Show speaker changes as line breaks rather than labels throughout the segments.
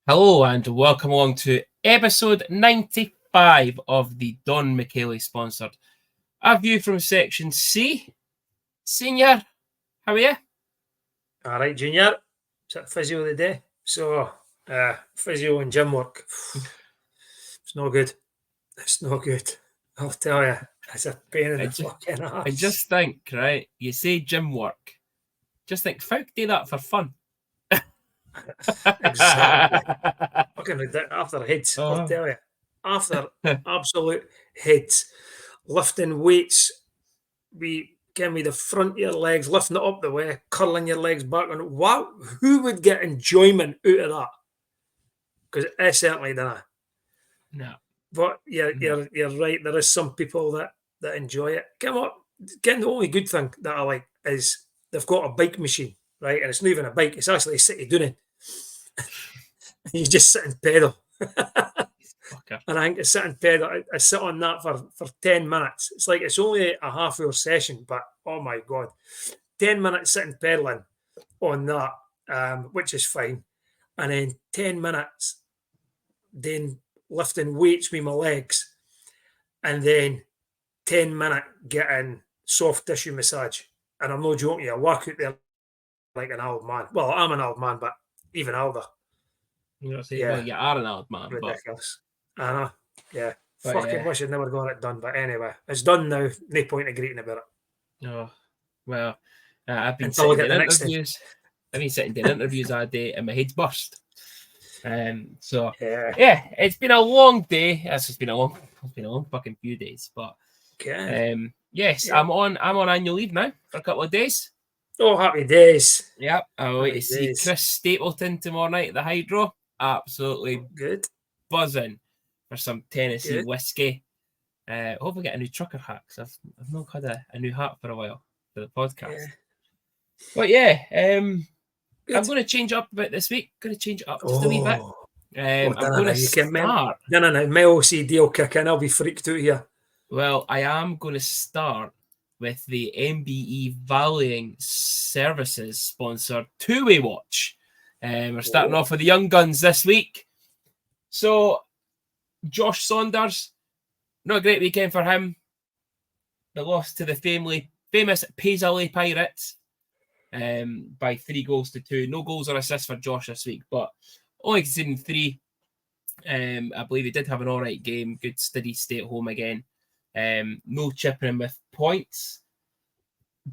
Hello and welcome along to episode 95 of the Don McKaylee sponsored A View from Section C. Senior, how are you?
All right, Junior. It's a physio of the day. So, physio and gym work. It's no good. It's no good. I'll tell you. It's a pain in the fucking ass.
And just think, right? You say gym work. Just think, folk do that for fun.
Exactly. Fucking ridiculous. After heads, I'll tell you. After absolute heads. Lifting weights. Can be the front of your legs, lifting it up the way, curling your legs back on it. Wow, who would get enjoyment out of that? Because I certainly don't.
No.
But you're right. There is some people that enjoy it. Again, the only good thing that I like is they've got a bike machine, right? And it's not even a bike; it's actually a city doing it. You just sit and pedal. And I think to sit and pedal, I sit on that for 10 minutes. It's like it's only a half-hour session, but oh my god, 10 minutes sitting pedaling on that, which is fine, and then 10 minutes then lifting weights with my legs, and then 10-minute getting soft tissue massage. And I'm not joking, I walk out there like an old man. Well, I'm an old man, but even older.
You know, well, you are an old man.
Ridiculous. But... I know. Yeah. Fucking wish I'd never got it done. But anyway, it's done now. No point in greeting about it.
Oh, well, I've been sitting doing interviews. I've been sitting doing interviews all day and my head's burst. So yeah, it's been a long day. It's been a long fucking few days. But yes, I'm on annual leave now for a couple of days.
Oh, happy days.
Yep. I'll wait to see Chris Stapleton tomorrow night at the Hydro. Absolutely
good.
Buzzing for some Tennessee whiskey. Hopefully get a new trucker hat because I've not had a new hat for a while for the podcast. But I'm going to change up a bit this week. Going to change it up just a wee bit. I'm going to start.
No. My OCD will kick in. I'll be freaked out here.
Well, I am going to start with the MBE Valuing Services sponsored two-way watch. We're starting off with the young guns this week. So, Josh Saunders, not a great weekend for him. The loss to the famous Paisley Pirates by 3-2. No goals or assists for Josh this week, but only conceding 3. I believe he did have an all right game. Good steady stay at home again. No chipping in with points.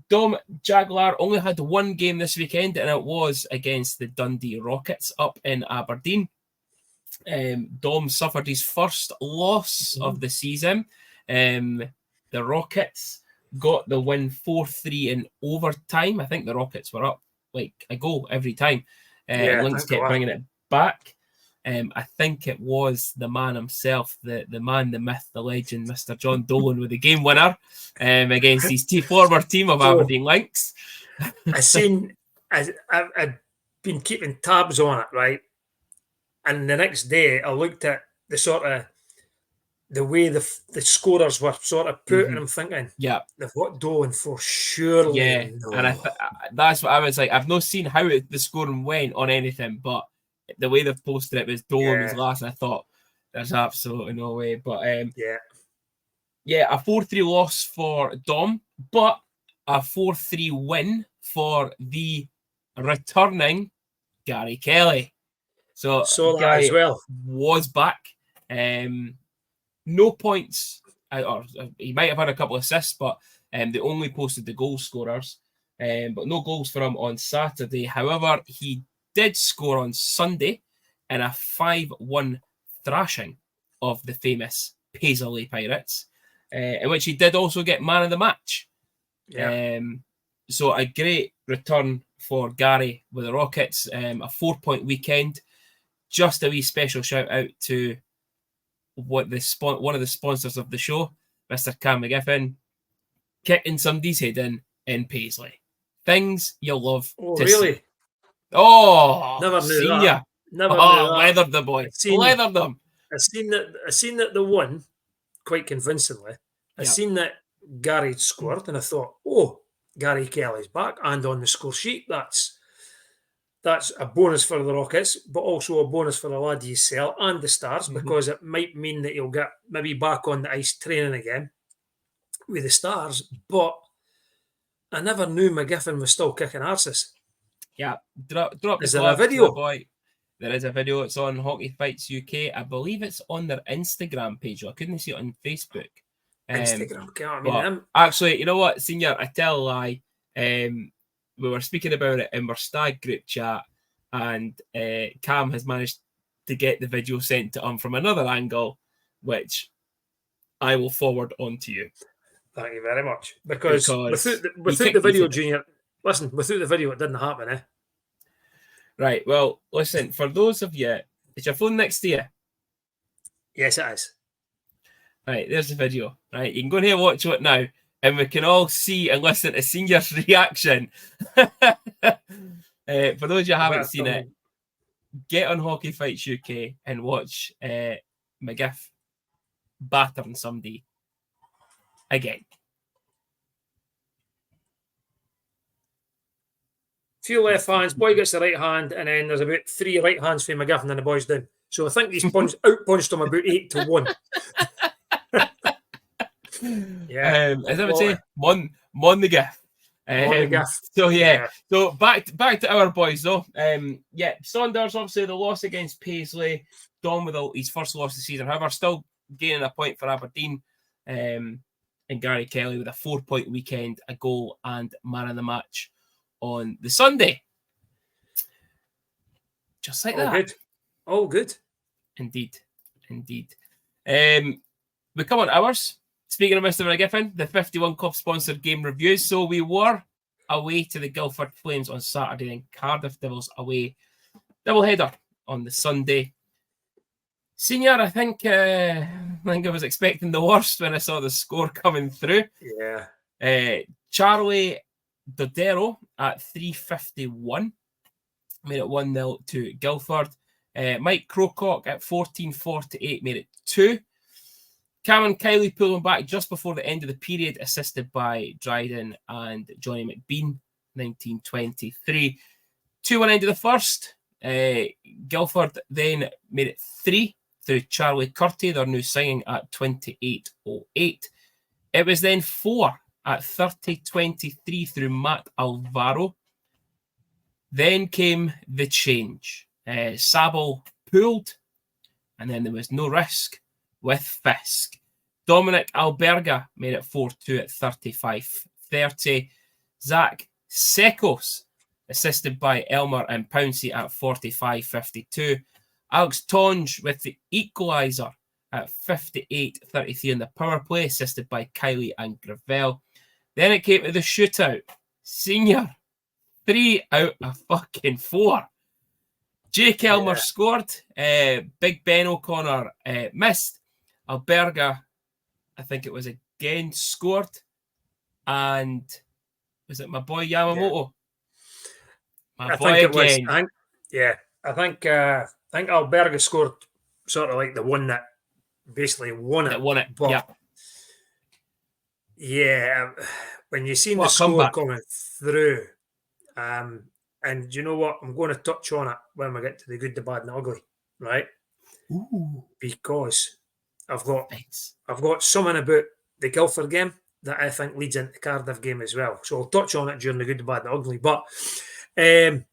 Dom Jaguar only had one game this weekend, and it was against the Dundee Rockets up in Aberdeen. Dom suffered his first loss of the season. The Rockets got the win 4-3 in overtime. I think the Rockets were up like a goal every time. Lynx kept bringing it back. I think it was the man himself, the man, the myth, the legend, Mr. John Dolan, with the game winner against his former team of Aberdeen Lynx.
I've been keeping tabs on it, right? And the next day, I looked at the way the scorers were sort of put, and I'm thinking, they've got Dolan for sure.
Yeah, no. And that's what I was like. I've not seen how the scoring went on anything, but the way they've posted it was Dolan was last. I thought there's absolutely no way. But a 4-3 loss for Dom, but a 4-3 win for the returning Gary Kelly. So Gary
as well
was back. No points, or he might have had a couple of assists, but they only posted the goal scorers. But no goals for him on Saturday. However, he did score on Sunday in a 5-1 thrashing of the famous Paisley Pirates, in which he did also get man of the match. So a great return for Gary with the Rockets. A 4-point weekend. Just a wee special shout out to one of the sponsors of the show, Mr. Cam McGiffin, kicking somebody's head in Paisley. Things you'll love to see. Oh,
never knew
seen
that. Never knew
that. Leathered the boy. Leathered them.
I seen that they won quite convincingly. I seen that Gary scored, and I thought, Gary Kelly's back and on the score sheet. that's a bonus for the Rockets, but also a bonus for the lad you sell and the Stars, because it might mean that you'll get maybe back on the ice training again with the Stars. But I never knew McGiffin was still kicking arses.
Yeah, drop the
Is there a
gloves to
video?
the boy. There is a video. It's on Hockey Fights UK. I believe it's on their Instagram page. I couldn't see it on Facebook.
Instagram, I mean,
actually, you know what, Senior? I tell a lie. We were speaking about it in our stag group chat, and Cam has managed to get the video sent to him from another angle, which I will forward on to you.
Thank you very much. Because without the video, Junior, listen, without the video, it didn't happen, eh?
Right, well, listen, for those of you, is your phone next to you?
Yes, it is.
Right, there's the video. Right, you can go in here and watch it now, and we can all see and listen to Senior's reaction. For those of you who haven't seen it, get on Hockey Fights UK and watch McGiff battering somebody again.
Few left hands, boy gets the right hand, and then there's about 3 right hands for McGiffin and the boys down. So I think he's out-punched him about 8-1.
Yeah, as I would say, Mon the Giff. So so back to our boys though. Saunders, obviously the loss against Paisley, Dom with his first loss of the season. However, still gaining a point for Aberdeen. And Gary Kelly with a 4-point weekend, a goal, and man of the match on the Sunday. Just like that.
Good. All good.
Indeed. We come on ours. Speaking of Mr. McGiffin, the 51 Club sponsored game reviews. So we were away to the Guildford Flames on Saturday and Cardiff Devils away. Double header on the Sunday. Senior, I think I was expecting the worst when I saw the score coming through.
Yeah.
Charlie Dodero at 3:51 made it 1-0 to Guildford. Mike Crocock at 14:48 made it 2. Cameron Kiley pulling back just before the end of the period, assisted by Dryden and Johnny McBean, 19:23. 2-1 end of the first. Guildford then made it 3 through Charlie Curty, their new signing, at 28:08. It was then 4 at 30:23 through Matt Alvaro. Then came the change. Sabo pulled, and then there was no risk with Fisk. Dominic Alberga made it 4-2 at 35:30. Zach Sekos, assisted by Elmer and Pouncey at 45:52. Alex Tonge with the equaliser at 58:33 in the power play, assisted by Kiley and Gravel. Then it came to the shootout. Senior, 3 out of fucking 4. Jake Elmer scored. Big Ben O'Connor missed. Alberga, I think it was again, scored. And was it my boy Yamamoto?
I think Alberga scored sort of like the one that basically won it. But when you seen the score coming through, and you know what? I'm going to touch on it when we get to the good, the bad, and the ugly, right?
Ooh.
Because I've got something about the Guildford game that I think leads into the Cardiff game as well. So I'll touch on it during the good, the bad, and the ugly. But and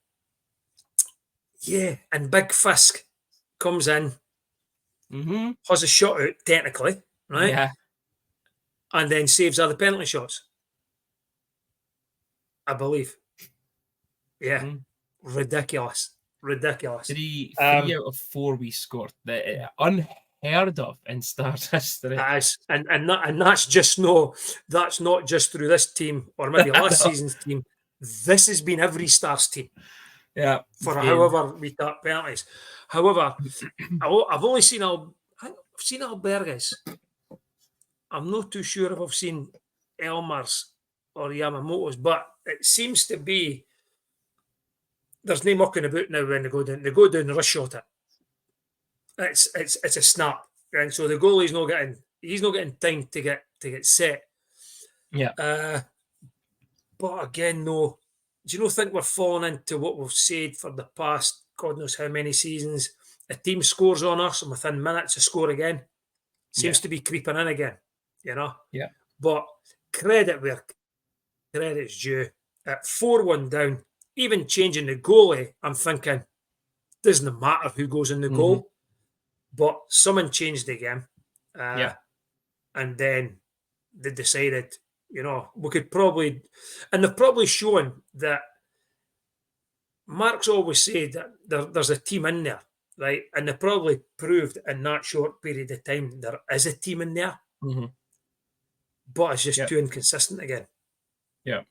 Big Fisk comes in, has a shot out technically, right?
Yeah.
And then saves other penalty shots, I believe. Yeah, ridiculous.
3 out of 4 we scored. Unheard of in Stars history.
And that's not just through this team or maybe last season's team. This has been every Stars team.
Yeah,
for however we tap penalties. However, I've only seen Albergas. I'm not too sure if I've seen Elmer's or Yamamoto's, but it seems to be there's no mucking about now when they go down. They go down and rush shot it. It's a snap, and so the goalie's not getting time to get set.
Yeah.
But again, no do you not think we're falling into what we've said for the past God knows how many seasons? A team scores on us, and within minutes, a score again. Seems to be creeping in again,
Yeah.
But credit where credit's due. At 4-1 down, even changing the goalie, I'm thinking, doesn't matter who goes in the goal. But someone changed the game. And then they decided, we could probably, and they've probably shown that Mark's always said that there's a team in there, right? And they probably proved in that short period of time there is a team in there. But it's just too inconsistent again.
Yeah.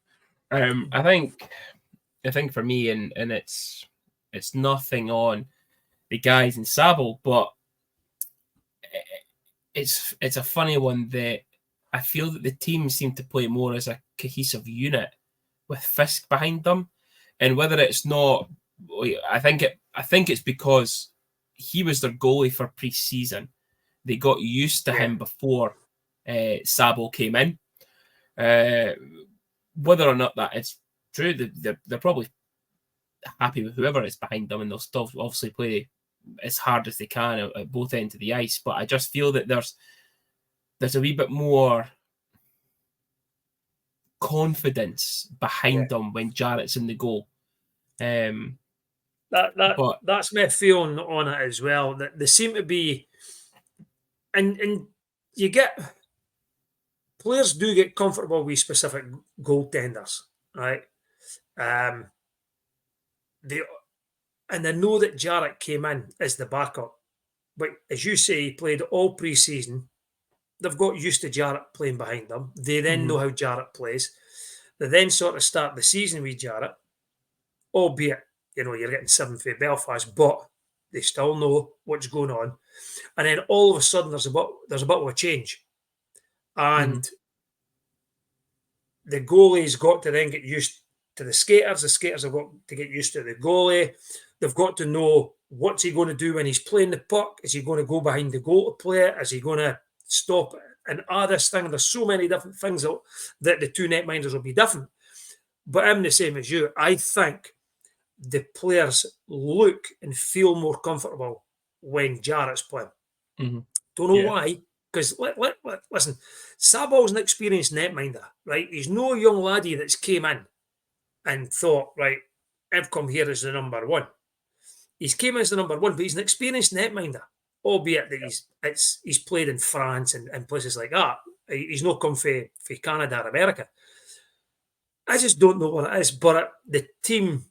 I think for me, and it's nothing on the guys in Sabo, but it's a funny one that I feel that the team seem to play more as a cohesive unit with Fisk behind them, and whether it's not, I think it's because he was their goalie for pre-season. They got used to him before Sabo came in. Whether or not that is true, they're probably happy with whoever is behind them, and they'll still obviously play as hard as they can at both ends of the ice. But I just feel that there's a wee bit more confidence behind them when Jarrett's in the goal.
That's my feeling on it as well. That they seem to be, and you get players do get comfortable with specific goaltenders, right? And I know that Jarrett came in as the backup, but as you say, he played all pre-season. They've got used to Jarrett playing behind them. They then know how Jarrett plays. They then sort of start the season with Jarrett, albeit, you're getting 7th for Belfast, but they still know what's going on. And then all of a sudden, there's a bit of a change. And the goalie's got to then get used to the skaters. The skaters have got to get used to the goalie. They've got to know what's he going to do when he's playing the puck. Is he going to go behind the goal to play it? Is he going to stop it? And this thing, there's so many different things that the two netminders will be different. But I'm the same as you. I think the players look and feel more comfortable when Jarrett's playing. Don't know why, because listen, Sabol's an experienced netminder, right? He's no young laddie that's came in and thought, right, I've come here as the number one. He's came as the number one, but he's an experienced netminder, albeit that he's played in France and places like that. He's not come for Canada or America. I just don't know what it is, but the team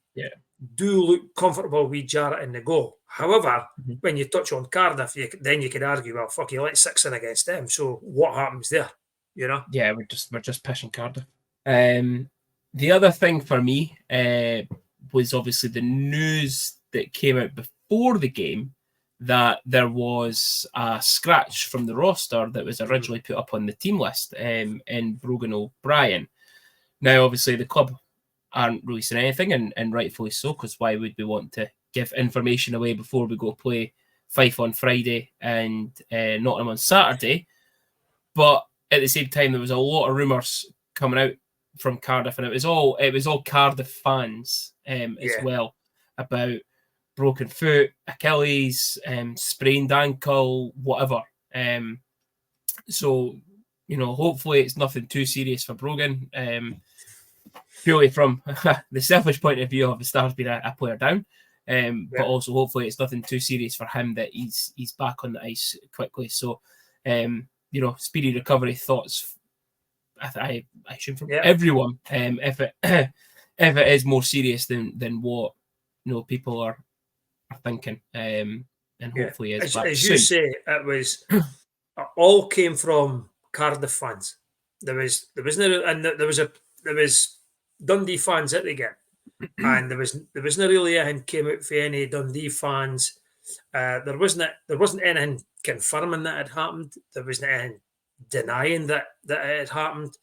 do look comfortable with Jarrett in the goal. However, when you touch on Cardiff, then you could argue, well, fuck, you let 6 in against them. So what happens there?
Yeah, we're just pushing Cardiff. The other thing for me was obviously the news that came out before the game that there was a scratch from the roster that was originally put up on the team list in Brogan O'Brien. Now, obviously, the club aren't releasing anything, and rightfully so, because why would we want to give information away before we go play Fife on Friday and Nottingham on Saturday? But at the same time, there was a lot of rumours coming out from Cardiff, and it was all Cardiff fans as well, about broken foot, Achilles, sprained ankle, whatever. So, hopefully it's nothing too serious for Brogan. Purely from the selfish point of view of the Stars being a player down, but also hopefully it's nothing too serious for him, that he's back on the ice quickly. So, speedy recovery thoughts. I assume from everyone. If it is more serious than what people are thinking, and hopefully it's back
as
soon.
you say, it was it all came from Cardiff fans. There was Dundee fans at the game, and there wasn't really anything came out for any Dundee fans. There wasn't anything confirming that it happened. There wasn't anything denying that it had happened.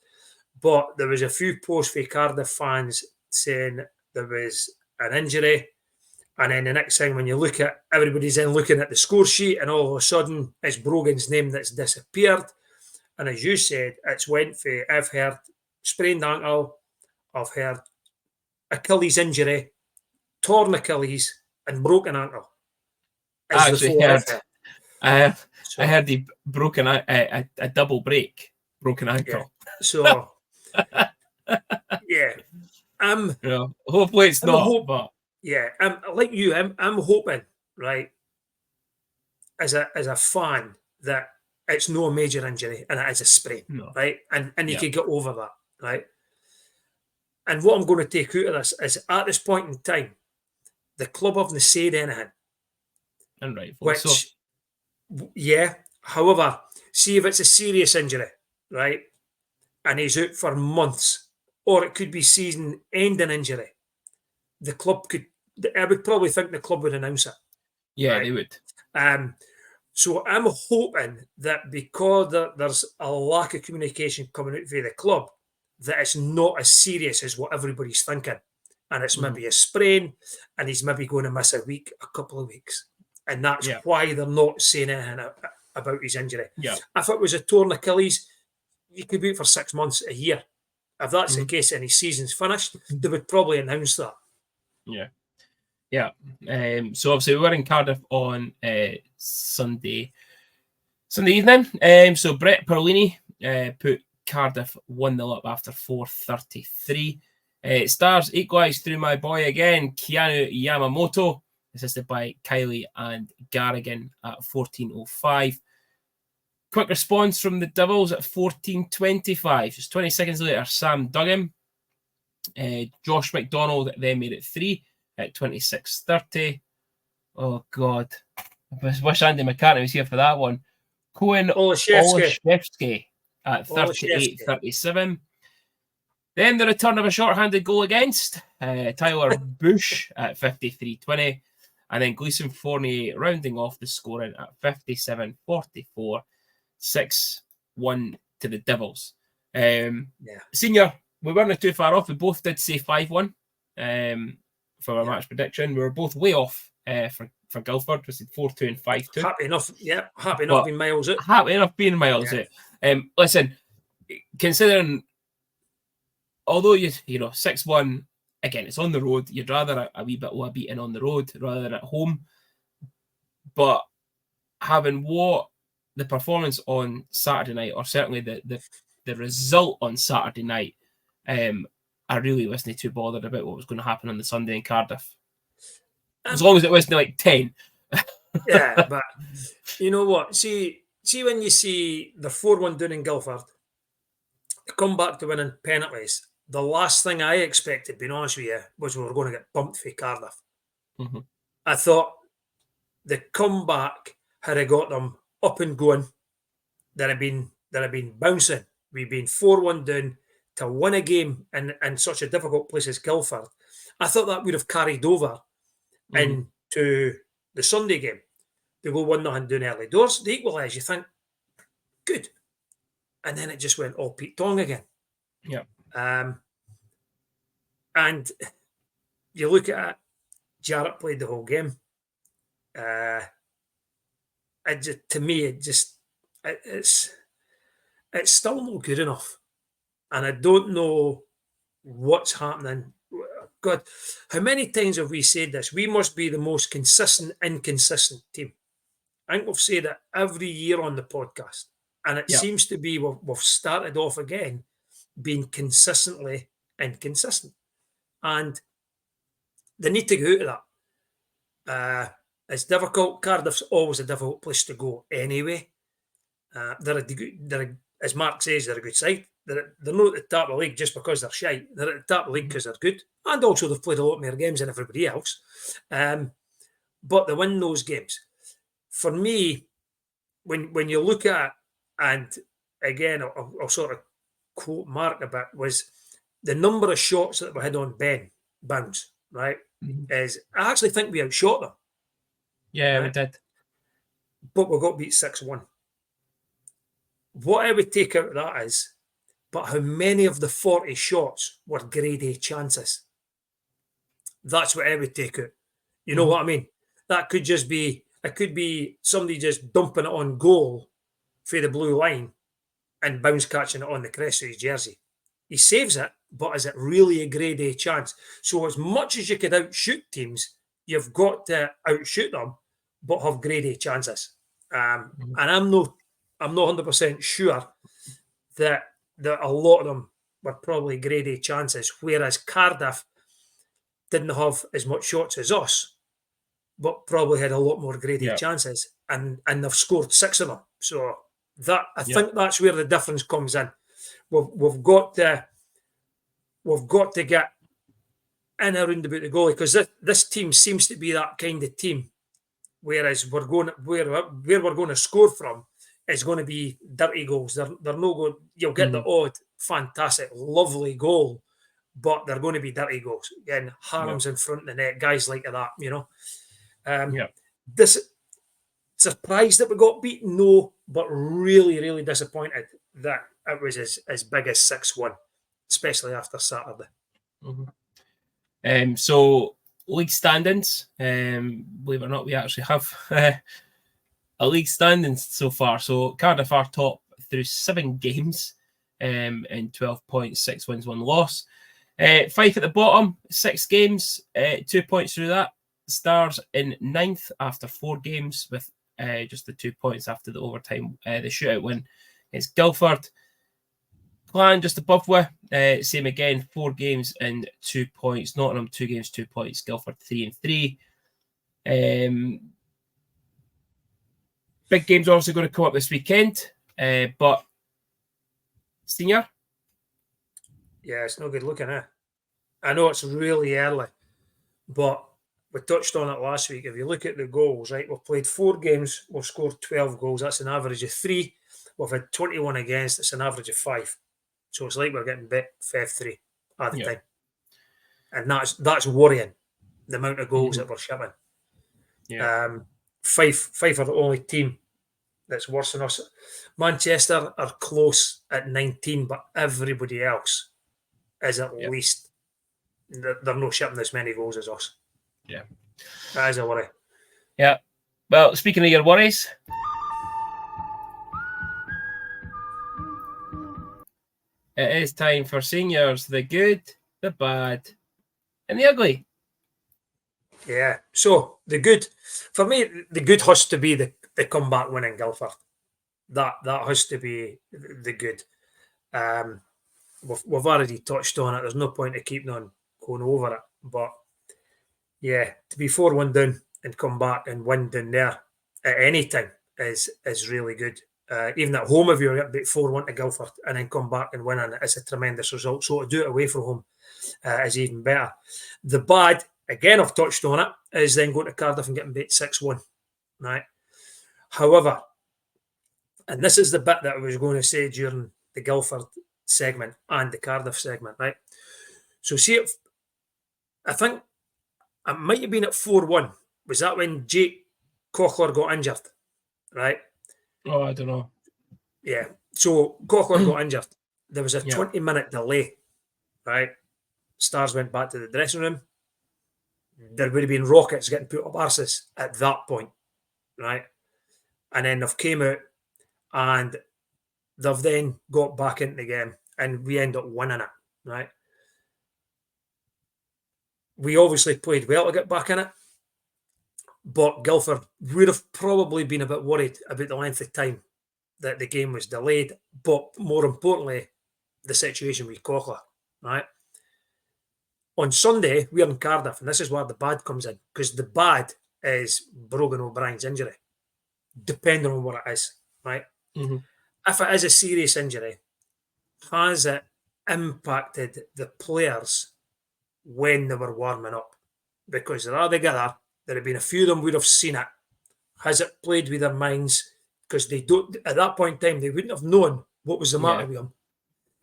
But there was a few posts for Cardiff fans saying there was an injury. And then the next thing, when you look at, everybody's then looking at the score sheet, and all of a sudden it's Brogan's name that's disappeared. And as you said, it's went for, I've heard sprained ankle, I've heard Achilles injury, torn Achilles, and broken ankle.
I actually heard. I
So,
heard he broken a double break, broken ankle.
so yeah,
hopefully it's not. But
I'm like you. I'm hoping, right, as a fan, that it's no major injury and it is a sprain,
no.
right, and you could get over that, right. And what I'm going to take out of this is, at this point in time, the club haven't said anything.
And rightfully so.
Yeah. However, see if it's a serious injury, right, and he's out for months, or it could be season-ending injury, the club could. I would probably think the club would announce it.
Yeah,
right?
they would.
So I'm hoping that because there's a lack of communication coming out via the club, that it's not as serious as what everybody's thinking. And it's maybe a sprain, and he's maybe going to miss a couple of weeks. And that's why they're not saying anything about his injury.
Yeah.
If it was a torn Achilles, you could wait for 6 months, a year. If that's the case and his season's finished, they would probably announce that.
Yeah. Yeah. So obviously we were in Cardiff on Sunday evening. So Brett Perlini put Cardiff 1-0 up after 4:33. Stars equalised through my boy again, Keanu Yamamoto, assisted by Kylie and Garrigan at 14:05. Quick response from the Devils at 14:25. Just 20 seconds later, Sam Duggan. Josh McDonald then made it 3 at 26:30. Oh, God. I wish Andy McCartney was here for that one. Cohen Olszewski at 38:37. Then the return of a short-handed goal against Tyler Bush at 53:20. And then Gleeson Fournier rounding off the scoring at 57:44. 6-1 to the Devils. Senior, we weren't too far off. We both did say 5-1 for our match prediction. We were both way off for Guildford. We said 4-2 and 5-2.
Happy enough, happy enough being miles out.
Happy enough being miles out. Listen, considering, although you know 6-1, again, it's on the road. You'd rather a wee bit of a beating on the road rather than at home. But having the performance on Saturday night, or certainly the result on Saturday night, I really wasn't too bothered about what was going to happen on the Sunday in Cardiff. As long as it wasn't like 10.
Yeah, but you know what? See when you see the 4-1 down in Guildford, come back to winning penalties, the last thing I expected, being honest with you, was we were going to get bumped for Cardiff.
Mm-hmm.
I thought the comeback had I got them up and going, that had been bouncing. We've been 4-1 down to win a game in such a difficult place as Guildford. I thought that would have carried over into the Sunday game. They go 1-0 down early doors. They equalise. You think, good. And then it just went all Pete Tong again.
Yeah.
And you look at it, Jarrett played the whole game. To me, it's still not good enough. And I don't know what's happening. God, how many times have we said this? We must be the most consistent, inconsistent team. I think we've said it every year on the podcast. And it seems to be we've started off again being consistently inconsistent. And they need to go out of that. It's difficult. Cardiff's always a difficult place to go anyway. They're as Mark says, they're a good side. They're not at the top of the league just because they're shy. They're at the top of the league because they're good. And also they've played a lot more games than everybody else. But they win those games. For me, when you look at, and again, I'll sort of quote Mark a bit, was the number of shots that we had on bounds, right? Is I actually think we outshot them.
Yeah, right? We did.
But we got beat 6-1. What I would take out of that is, but how many of the 40 shots were grade A chances? That's what I would take out. You know what I mean? That could just be, it could be somebody just dumping it on goal for the blue line and bounce catching it on the crest of his jersey. He saves it, but is it really a grade A chance? So as much as you could outshoot teams, you've got to outshoot them, but have grade A chances. And I'm not 100% sure that a lot of them were probably grade A chances, whereas Cardiff didn't have as much shots as us, but probably had a lot more grade A chances, and they've scored 6 of them. So that I think that's where the difference comes in. We've got to get in around about the goalie, because this team seems to be that kind of team. Whereas where we're going to score from is going to be dirty goals. They're no good. You'll get the odd fantastic, lovely goal, but they're going to be dirty goals. Again, Harms in front of the net, guys like that. This surprised that we got beaten, no, but really, really disappointed that it was as big as 6-1, especially after Saturday.
So league standings, believe it or not, we actually have a league standings so far. So Cardiff are top through 7 games, and 12 points, 6 wins, 1 loss. Fife at the bottom, 6 games, 2 points through that. Stars in 9th after 4 games with just the 2 points after the overtime, the shootout win against Guildford. Clan just above we, same again, 4 games and 2 points. Nottingham 2 games, 2 points. Guildford 3 and 3. Big games obviously going to come up this weekend, but Senior?
Yeah, it's no good looking at. I know it's really early, but we touched on it last week. If you look at the goals, right, we've played 4 games, we've scored 12 goals. That's an average of 3. We've had 21 against. It's an average of 5. So it's like we're getting bit 5-3 at the time. And that's worrying, the amount of goals that we're shipping. Fife are the only team that's worse than us. Manchester are close at 19, but everybody else is at least, they're not shipping as many goals as us.
Yeah.
That is a worry.
Yeah. Well, speaking of your worries, it is time for Seniors, the good, the bad, and the ugly.
Yeah. So the good, for me, the good has to be the comeback win in Guildford. That has to be the good. We've already touched on it. There's no point in keeping on going over it. But yeah, to be 4-1 down and come back and win down there at any time is really good. Even at home, if you're at 4-1 to Guildford and then come back and win, and it's a tremendous result. So to do it away from home is even better. The bad, again, I've touched on it, is then going to Cardiff and getting beat 6-1. Right. However, and this is the bit that I was going to say during the Guildford segment and the Cardiff segment, right? So see, I think it might have been at 4-1. Was that when Jake Cochler got injured? Right?
Oh, I don't know.
Yeah. So Cochler got injured. There was a 20-minute delay, right? Stars went back to the dressing room. There would have been rockets getting put up arses at that point, right? And then they've came out and they've then got back into the game and we end up winning it, right? We obviously played well to get back in it, but Guildford would have probably been a bit worried about the length of time that the game was delayed, but more importantly, the situation with Cochler, right? On Sunday, we're in Cardiff, and this is where the bad comes in, because the bad is Brogan O'Brien's injury, depending on what it is, right?
Mm-hmm.
If it is a serious injury, has it impacted the players when they were warming up? Because they're all together, there have been a few of them would have seen it. Has it played with their minds? Because they don't, at that point in time, they wouldn't have known what was the matter with them,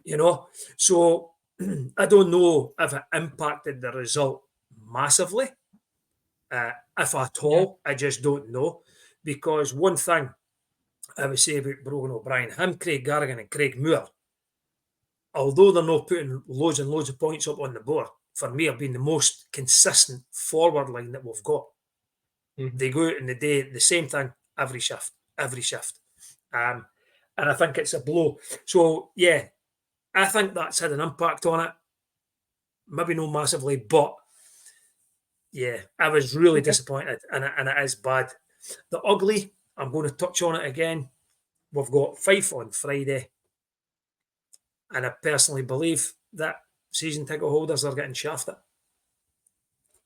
you know? So I don't know if it impacted the result massively, if at all. I just don't know. Because one thing I would say about Brogan O'Brien, him, Craig Garrigan and Craig Moore, although they're not putting loads and loads of points up on the board, for me have been the most consistent forward line that we've got. Mm-hmm. They go out and they do the same thing every shift. And I think it's a blow. So, yeah, I think that's had an impact on it. maybe not massively, but yeah, I was really disappointed, and it is bad. The ugly, I'm going to touch on it again. We've got Fife on Friday, and I personally believe that season ticket holders are getting shafted.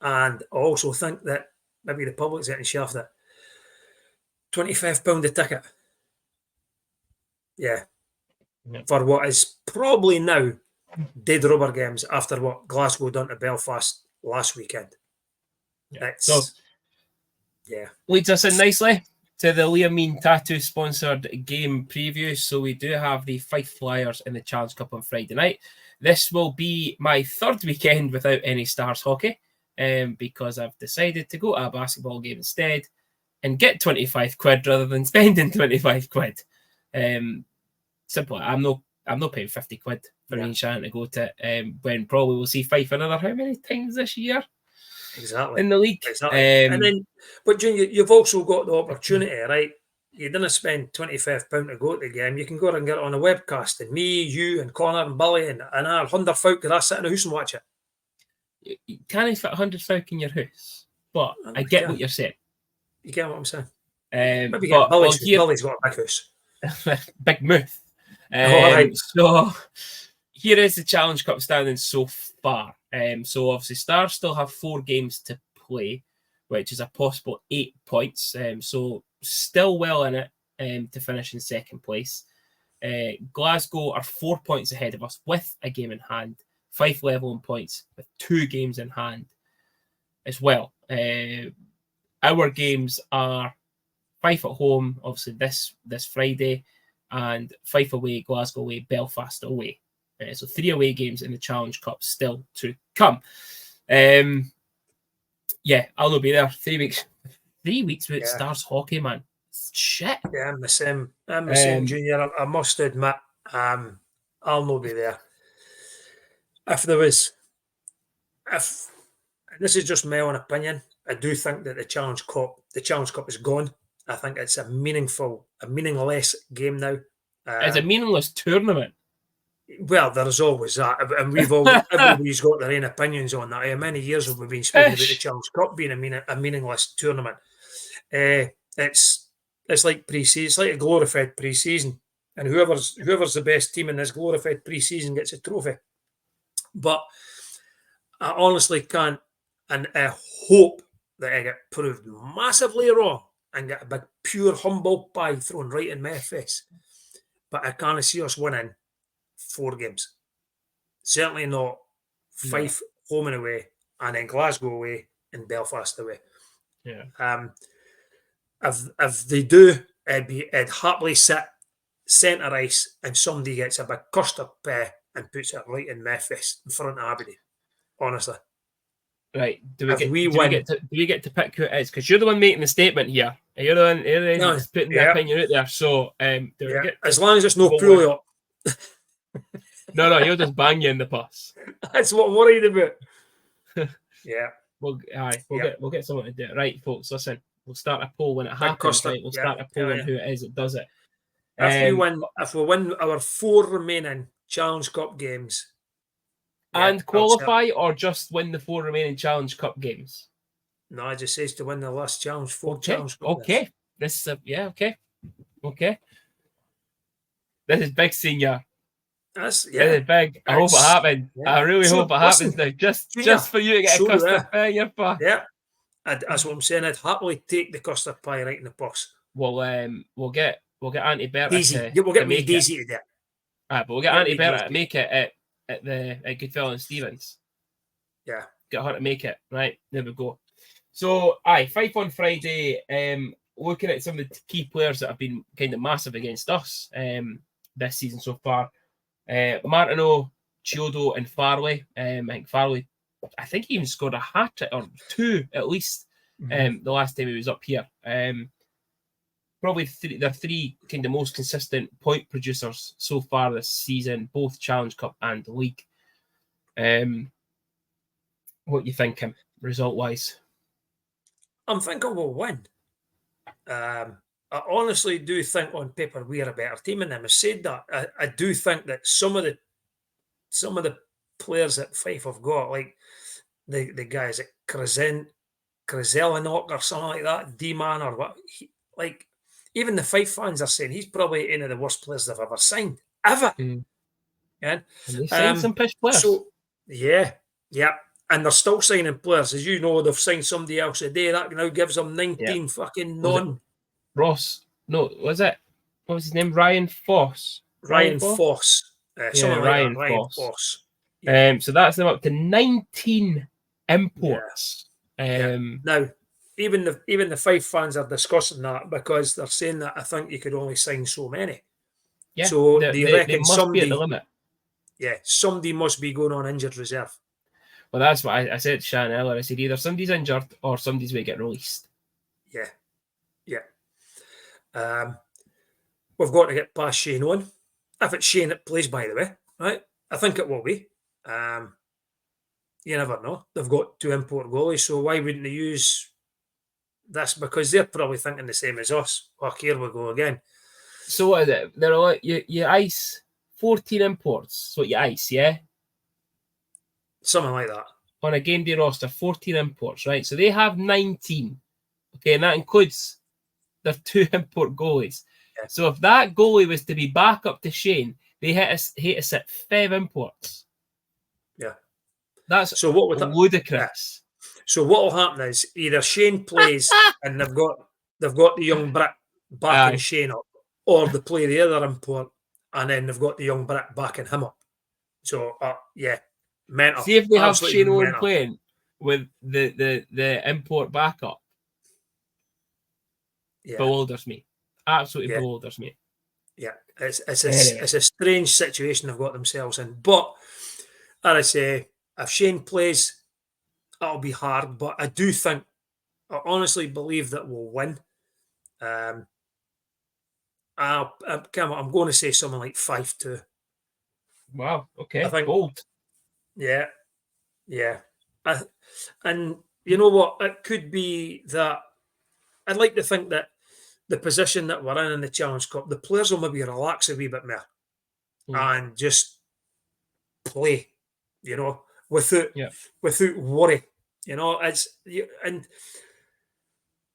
And I also think that maybe the public's getting shafted. £25 a ticket. Yeah. For what is probably now dead rubber games after what Glasgow done to Belfast last weekend.
Leads us in nicely to the Liam Mean Tattoo sponsored game preview. So we do have the Fife Flyers in the Challenge Cup on Friday night. This will be my third weekend without any Stars hockey, because I've decided to go to a basketball game instead and get 25 quid rather than spending 25 quid. Simple. I'm not paying 50 quid for Ian Shannon to go to, when probably we'll see Fife another how many times this year?
Exactly.
In the league.
Exactly. And then, but Junior, you've also got the opportunity, right? You didn't spend £25 to go to the game. You can go and get it on a webcast, and me, you, and Connor, and Billy, and our 100 folk could all sit in the house and watch it.
You can't fit 100 folk in your house, but I get what you're saying.
You get what I'm saying?
Maybe
get Billy's got a big house.
Big move.
Right.
So here is the Challenge Cup standing so far. So obviously Stars still have 4 games to play, which is a possible 8 points. So still well in it to finish in second place. Glasgow are 4 points ahead of us with a game in hand. Fife level in points with 2 games in hand as well. Our games are Fife at home, obviously this Friday, and Fife away, Glasgow away, Belfast away. So 3 away games in the Challenge Cup still to come. I'll not be there. 3 weeks. 3 weeks with Stars hockey, man. Shit.
Yeah, I'm the same. Junior. I must admit, I'll not be there. If this is just my own opinion, I do think that the Challenge Cup is gone. I think it's a meaningless game now.
It's a meaningless tournament.
Well, there's always that, and everybody's got their own opinions on that. Many years have we been speaking about the Challenge Cup being a meaningless tournament. It's like pre-season, it's like a glorified pre-season, and whoever's the best team in this glorified pre-season gets a trophy. But I honestly can't, and I hope that I get proved massively wrong and get a big pure humble pie thrown right in my face. But I can't see us winning 4 games. Certainly not Fife home and away, and then Glasgow away and Belfast away.
Yeah.
If they do, I'd happily sit centre ice and somebody gets a big custard pie and puts it right in my face in front of Aberdeen. Honestly.
Right. Do we get to pick who it is? Because you're the one making the statement here. You're the one putting the opinion out there. So
as long as it's no Pulio.
No, you'll just bang you in the pass.
That's what I'm worried about. Yeah.
We'll get someone to do it. Right, folks, listen. We'll start a poll when it happens. Right? We'll start a poll on who it is that does it.
If we win our 4 remaining Challenge Cup games.
And qualify or just win the 4 remaining Challenge Cup games?
No, I just says to win the last Challenge
Challenge Cup.
Okay.
Games. This is okay. This is big, senior.
This
is big. I hope it happens. Yeah. I really hope it happens now. Just for you to get a custard pie in your paw.
Yeah. That's what I'm saying. I'd happily take the custard pie right in the box.
We'll get Auntie Berta
we'll get me Daisy to do it.
But we'll get Auntie Berta to make it at Goodfellow and Stevens.
Yeah.
Get her to make it. Right, there we go. So Fife on Friday, looking at some of the key players that have been kind of massive against us this season so far. Martineau, Chiodo and Farley. I think he even scored a hat-trick or 2 at least the last time he was up here. Probably they're 3 kind of most consistent point producers so far this season, both Challenge Cup and League. What you thinking, result-wise?
I'm thinking we'll win. I honestly do think on paper we're a better team than them. I said that. I do think that some of the players that Fife have got, like the guys at Kraselinock or something like that, D-Man or what, like even the Fife fans are saying he's probably one of the worst players they've ever signed, ever.
And they signed some pish players.
So, yeah. And they're still signing players. As you know, they've signed somebody else a day. That now gives them 19 fucking
Ross. No, was it? What was his name? Ryan Foss.
Ryan Foss. Something like
Ryan
that. Ryan
Foss.
Foss. Yeah.
So that's them up to 19 imports.
Now, even the Fife fans are discussing that because they're saying that I think you could only sign so many.
Yeah,
so they reckon
must
somebody
be at the limit.
Yeah, somebody must be going on injured reserve.
Well, that's what I said to Shannon earlier. I said either somebody's injured or somebody's going to get released.
Yeah. We've got to get past Shane on. If it's Shane that plays, by the way, right? I think it will be. You never know. They've got 2 import goalies, so why wouldn't they use this? Because they're probably thinking the same as us. Well, here we go again.
So what is it? They're all, you ice 14 imports. So you ice, yeah?
Something like that.
On a game day roster, 14 imports, right? So they have 19. Okay, and that includes their 2 import goalies. Yeah. So if that goalie was to be back up to Shane, they hit us at 5 imports.
Yeah.
That's
so what
ludicrous.
Yeah. So what will happen is either Shane plays and they've got the young Brit backing Shane up, or they play the other import and then they've got the young Brit backing him up. So mental.
See if they have Shane Owen playing with the import backup. Yeah. Bewilders me. Absolutely bewilders me.
Yeah, it's a strange situation they've got themselves in. But as I say, if Shane plays, that'll be hard. But I honestly believe that we'll win. I'm going to say something like 5-2.
Wow. Okay.
I think
bold.
Yeah. And you know what? It could be that I'd like to think that the position that we're in the Challenge Cup, the players will maybe relax a wee bit more and just play, without worry. And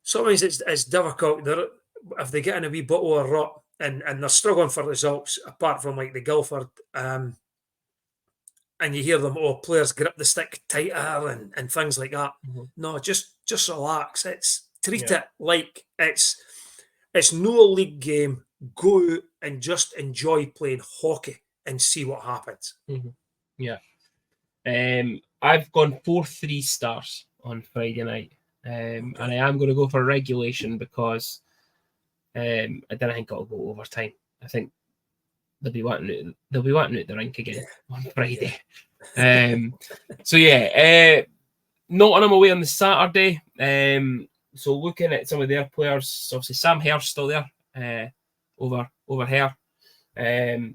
sometimes it's difficult. If they get in a wee bottle of rot and they're struggling for results, apart from like the Guildford, and you hear them, players grip the stick tighter and things like that. Mm-hmm. No, just relax. Treat it like it's no league game. Go out and just enjoy playing hockey and see what happens.
Mm-hmm. Yeah. I've gone 4-3 stars on Friday night. And I am going to go for regulation because I don't think it'll go overtime. I think they'll be wanting out the rink again on Friday. Nottingham away on the Saturday. So looking at some of their players, obviously Sam Hurst still there over here. 9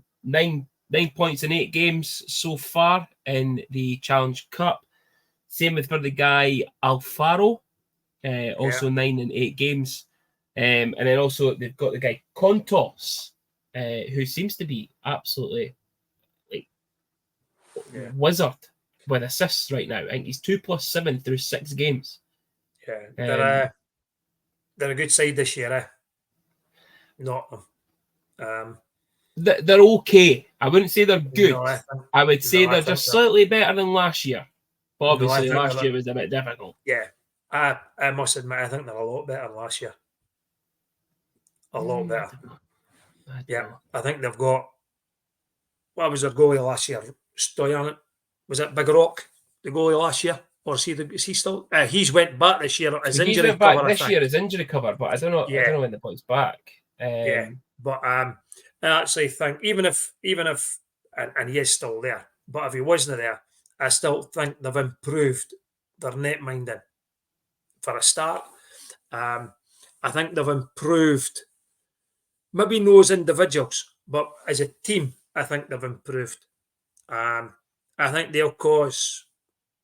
points in 8 games so far in the Challenge Cup. Same with for the guy Alfaro, also 9 in 8 games. And then also they've got the guy Kontos, who seems to be absolutely wizard with assists right now. I think he's 2+7 through 6 games.
Yeah, they're a good side this year, Not
they're okay. I wouldn't say they're good.
No,
I would say they're just slightly better than last year. But obviously last year was a bit difficult.
Yeah, I must admit, I think they're a lot better than last year. A lot better. I think they've got. What was their goalie last year? Stoyan. Was it Big Rock, the goalie last year? Or is he still? He's went back this year. His injury cover.
This year is injury cover, but I don't know. I don't know when the point's back.
But I actually think even if and he is still there, but if he wasn't there, I still think they've improved their net minding. For a start, I think they've improved. Maybe no as individuals, but as a team, I think they've improved. I think they'll cause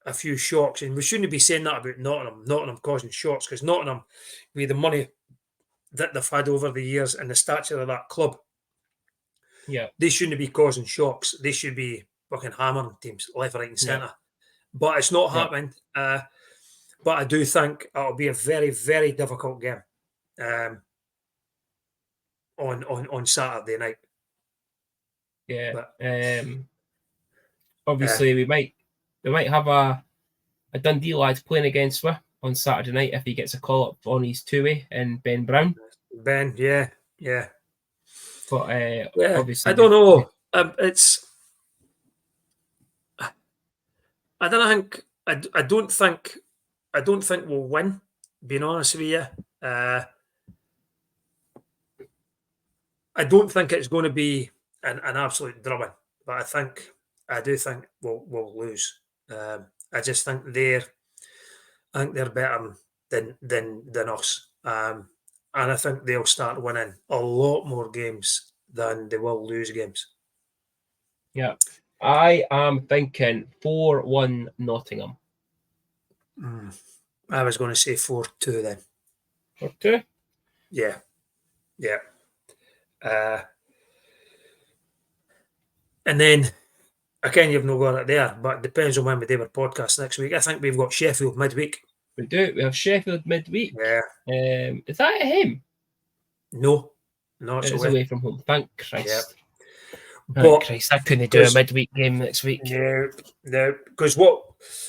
a few shocks, and we shouldn't be saying that about Nottingham. Nottingham causing shocks because Nottingham, with the money that they've had over the years and the stature of that club,
they
shouldn't be causing shocks. They should be fucking hammering teams left, right, and centre. But it's not happening. But I do think it'll be a very, very difficult game on Saturday night.
Yeah.
But,
obviously, we might have a Dundee lad playing against us on Saturday night if he gets a call up on his two-way and Ben Brown.
Ben, yeah.
But obviously,
I don't know. I don't think. I don't think. I don't think we'll win. Being honest with you, I don't think it's going to be an absolute drubbing. But I do think we'll lose. I just think they're better than us. And I think they'll start winning a lot more games than they will lose games.
Yeah. I am thinking 4-1 Nottingham.
I was going to say 4-2 then.
4-2?
Yeah. And then, again, you've not got it there, but it depends on when we do our podcast next week. I think we've got Sheffield midweek.
We do. We have Sheffield midweek.
Yeah.
Is that at him?
No, it's
away from home. Thank Christ.
Yeah.
Thank Christ. I couldn't do a midweek game next week.
No, because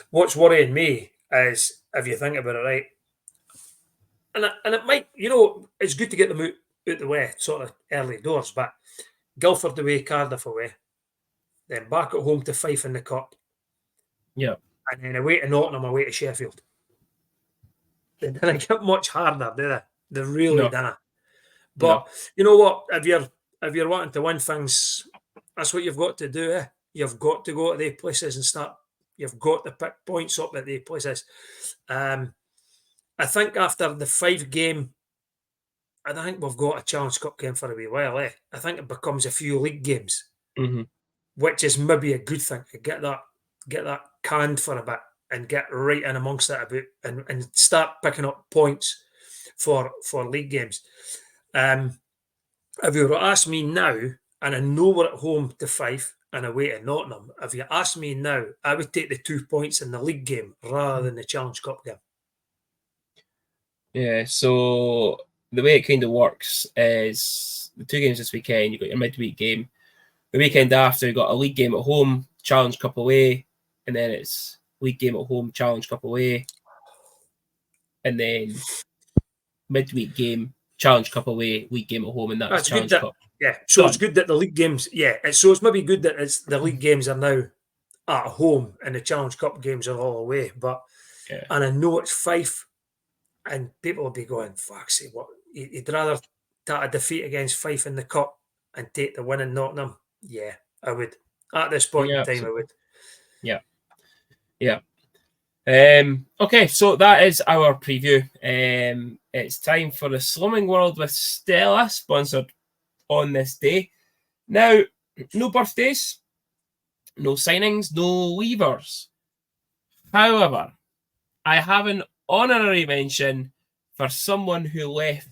what's worrying me is, if you think about it, right, and it might, it's good to get them out the way, sort of early doors, but Guildford away, Cardiff away, then back at home to Fife in the Cup.
Yeah.
And then away to Nottingham, away to Sheffield. They didn't get much harder, do they? They really didn't. But you know what? If you're wanting to win things, that's what you've got to do. Eh? You've got to go to these places and start. You've got to pick points up at these places. I think after the 5 game, I don't think we've got a Challenge Cup game for a wee while. I think it becomes a few league games, which is maybe a good thing. Get that canned for a bit and get right in amongst it a bit and start picking up points for league games. If you were to ask me now, and I know we're at home to Fife and away to Nottingham, if you ask me now, I would take the 2 points in the league game rather than the Challenge Cup game.
Yeah, so the way it kind of works is the 2 games this weekend, you've got your midweek game. The weekend after, you've got a league game at home, Challenge Cup away, and then it's league game at home, Challenge Cup away, and then midweek game, Challenge Cup away, league game at home, and that's Challenge Cup.
Yeah, so it's good that the league games, so it's maybe good that the league games are now at home and the Challenge Cup games are all away. But and I know it's Fife, and people will be going, "Fuck, see what? You'd rather take a defeat against Fife in the Cup and take the win in Nottingham?" Yeah, I would. At this point in time, I would.
Yeah. Okay, so that is our preview. It's time for the Slumming World with Stella, sponsored on this day. Now, no birthdays, no signings, no leavers. However, I have an honorary mention for someone who left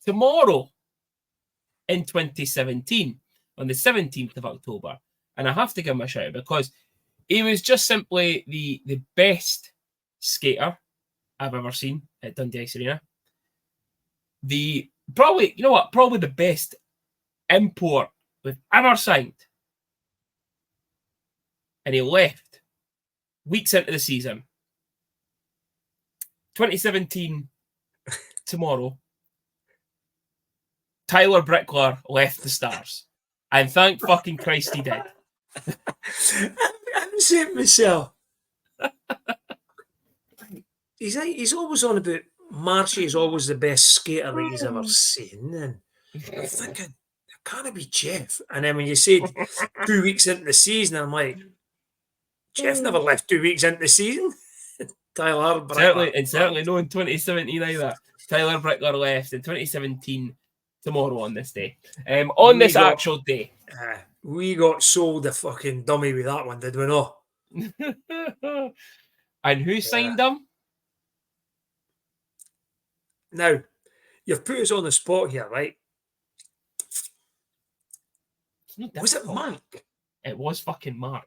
tomorrow in 2017 on the 17th of October. And I have to give him a shout out because he was just simply the best skater I've ever seen at Dundee Ice Arena. Probably the best import we've ever signed. And he left weeks into the season. 2017, tomorrow, Tyler Brickler left the Stars. And thank fucking Christ he did.
I'm saying myself. He's always on about Marshy is always the best skater that he's ever seen. And I'm thinking, it can't be Jeff. And then when you said 2 weeks into the season, I'm like, Jeff never left 2 weeks into the season. Tyler Brickler.
Certainly no in 2017 either. Tyler Brickler left in 2017 tomorrow on this day. This actual day.
We got sold a fucking dummy with that one, did we not?
And who signed him?
Now, you've put us on the spot here, right? Was it Mike?
It was fucking Mark.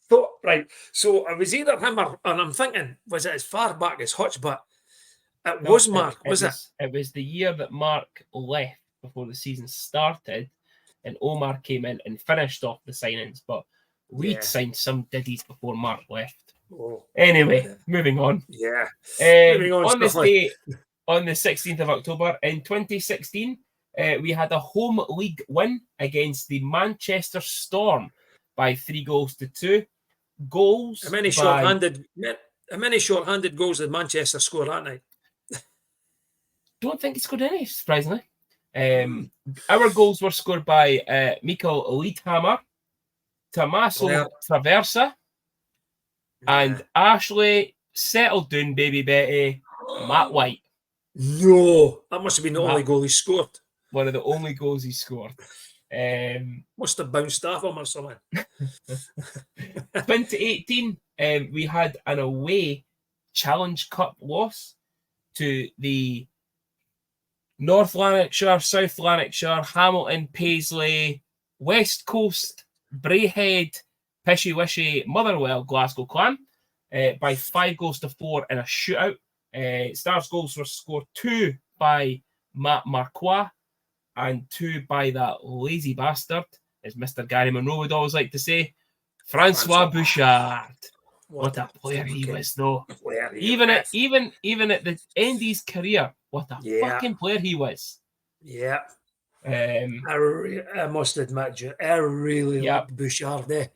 Thought, right. So it was either him or, and I'm thinking, was it as far back as Hutch? But it was Mark, was it?
It was the year that Mark left before the season started, and Omar came in and finished off the signings. But we'd signed some diddies before Mark left.
Oh,
anyway, moving on.
Yeah.
Moving on this day, on the 16th of October in 2016, we had a home league win against the Manchester Storm by 3-2. Goals.
How many short-handed goals did Manchester score that night?
Don't think he scored any, surprisingly. Our goals were scored by Mikael Liedhammer, Tommaso Traversa, and Ashley settled down, baby Betty, Matt White.
No, that must have been the only goal he scored.
One of the only goals he scored.
Must have bounced off him or something.
2018, we had an away Challenge Cup loss to the North Lanarkshire, South Lanarkshire, Hamilton, Paisley, West Coast, Braehead, Pishy Wishy, Motherwell, Glasgow Clan by 5-4 in a shootout. Stars goals were scored 2 by Matt Marquois and 2 by that lazy bastard, as Mr. Gary Monroe would always like to say, Francois Bouchard. What a player he was, though. Even at the end of his career, what a fucking player he was.
Yeah. I must admit, I really liked Bouchard there.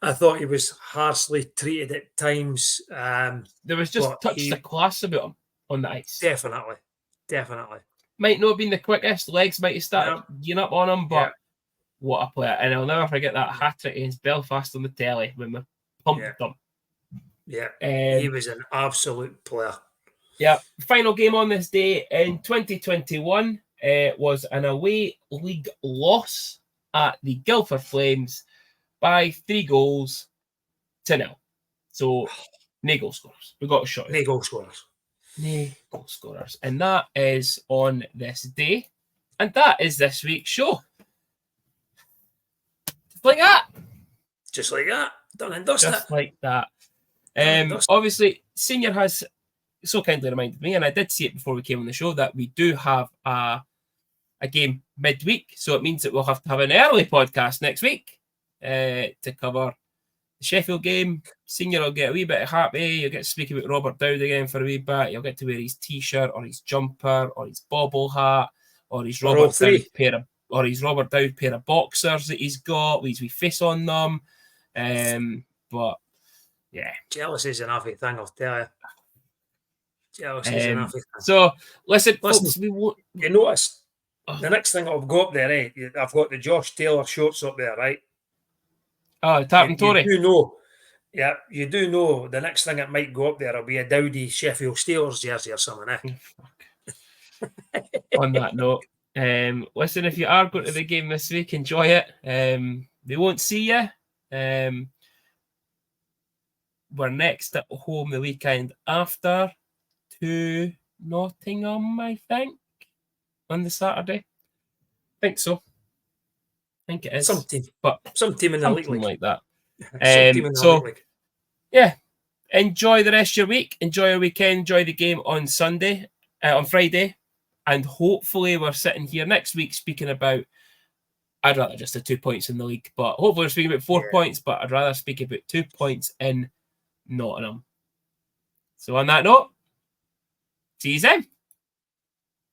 I thought he was harshly treated at times.
There was just touches of class about him on the ice.
Definitely.
Might not have been the quickest, legs might have started getting up on him, but what a player. And I'll never forget that hat-trick against Belfast on the telly when we pumped them.
Yeah, he was an absolute player.
Yeah, final game on this day in 2021 was an away league loss at the Guildford Flames by 3-0. So, no goal scorers. We got a shot.
No goal scorers.
And that is on this day. And that is this week's show. Just like that.
Done and dusted.
Just like that. Obviously, Senior has so kindly reminded me, and I did see it before we came on the show, that we do have a game midweek. So it means that we'll have to have an early podcast next week to cover the Sheffield game. Senior will get a wee bit happy. You'll get to speak about Robert Dowd again for a wee bit. You'll get to wear his t-shirt or his jumper or his bobble hat or his Robert Dowd pair of boxers that he's got with his wee face on them. But yeah,
jealousy is an awful thing, I'll tell you. Jealousy is an awful thing.
So listen, folks, you
notice the next thing I've got there, I've got the Josh Taylor shorts up there, right?
Oh, Tartan Tory.
You do know the next thing that might go up there will be a Dowdy Sheffield Steelers jersey or something,
On that note, listen, if you are going to the game this week, enjoy it. They won't see you. We're next at home the weekend after to Nottingham, I think, on the Saturday. I think so. I think it is.
Some team in the league
like that. Enjoy the rest of your week. Enjoy your weekend. Enjoy the game on Friday. And hopefully we're sitting here next week speaking about, I'd rather just the 2 points in the league, but hopefully we're speaking about 4 points, but I'd rather speak about 2 points in Nottingham. So on that note, see you then.